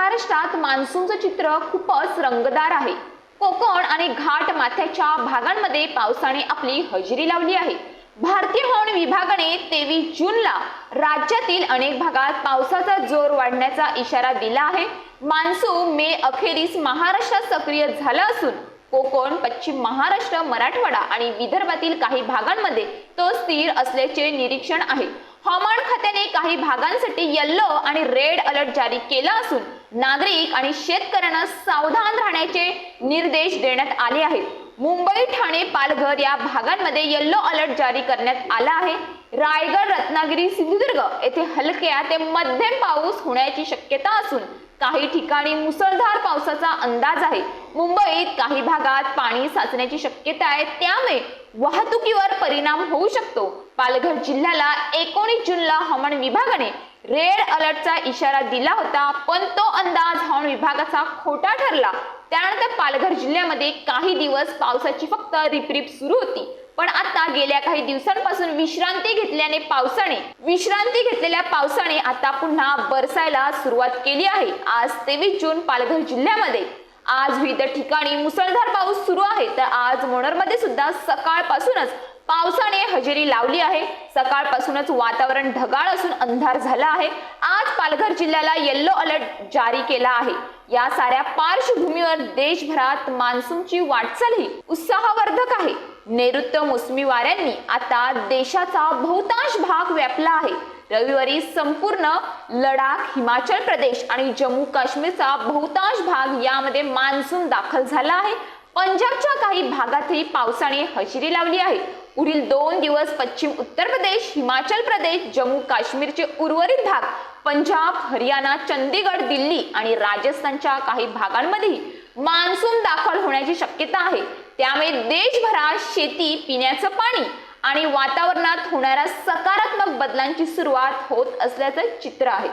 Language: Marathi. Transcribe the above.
महाराष्ट्रात मान्सूनचं चित्र खूपच रंगतदार आहे। कोकण आणि घाट माथ्याच्या भागांमध्ये पावसाने आपली हजेरी लावली आहे। भारतीय हवामान विभागाने 23 जूनला राज्यातील अनेक भागात पावसाचा जोर वाढण्याचा इशारा दिला आहे। मान्सून मे अखेरीस महाराष्ट्रात सक्रिय झाला असून कोकण, पश्चिम महाराष्ट्र, मराठवाडा आणि विदर्भातील काही भागांमध्ये तो स्थिर असल्याचे निरीक्षण आहे। हवामान खात्याने काही भागांसाठी येलो आणि रेड अलर्ट जारी केला असून नागरिक आणि शेतकऱ्यांना सावधान राहण्याचे निर्देश देण्यात आले आहेत। मुंबई, ठाणे, पालघर या भागांमध्ये येलो अलर्ट जारी करण्यात आला आहे। रायगड, रत्नागिरी, सिंधुदुर्ग येथे हलक्या ते मध्यम पाऊस होण्याची शक्यता असून काही ठिकाणी मुसळधार पावसाचा अंदाज आहे। मुंबईत काही भागात पाणी साचण्याची शक्यता आहे, त्यामुळे वाहतुकीवर परिणाम होऊ शकतो। पालघर जिल्ह्याला 19 जूनला हवामान विभागाने रेड अलर्टचा इशारा दिला होता, पण तो अंदाज हवामान विभागाचा खोटा ठरला। त्यानंतर पालघर जिल्ह्यामध्ये काही दिवस पावसाची फक्त रिपरिप सुरू होती, पण आता गेल्या काही दिवसांपासून विश्रांती घेतलेल्या पावसाने आता पुन्हा बरसायला सुरुवात केली आहे। आज 23 जून पालघर जिल्ह्यामध्ये आज विविध ठिकाणी मुसळधार पाऊस सुरू आहे, तर आज मोनरमध्ये सुद्धा सकाळपासूनच पावसाने हजेरी लावली आहे। सकाळपासूनच वातावरण ढगाळ असून अंधार झाला आहे। आज पालघर जिल्ह्याला येलो अलर्ट जारी केला आहे। या साऱ्या पार्श्वभूमीवर देशभरात मान्सूनची वाटचाल ही उत्साहवर्धक आहे। नैऋत्य मोसमी वाऱ्यांनी आता देशाचा बहुतांश भाग व्यापला आहे। रविवारी संपूर्ण लडाख, हिमाचल प्रदेश आणि जम्मू काश्मीरचा बहुतांश भाग यामध्ये मान्सून दाखल झाला आहे। पंजाबच्या काही भागातही पावसाने हजेरी लावली आहे। पुढील 2 दिवस पश्चिम उत्तर प्रदेश, हिमाचल प्रदेश, जम्मू काश्मीरचे उर्वरित भाग, पंजाब, हरियाणा, चंदीगड, दिल्ली आणि राजस्थानच्या काही भागांमध्ये मान्सून दाखल होण्याची शक्यता आहे। त्यामुळे देशभरात शेती, पिण्याचं पाणी आणि वातावरणात होणाऱ्या सकारात्मक बदलांची सुरुवात होत असल्याचं चित्र आहे।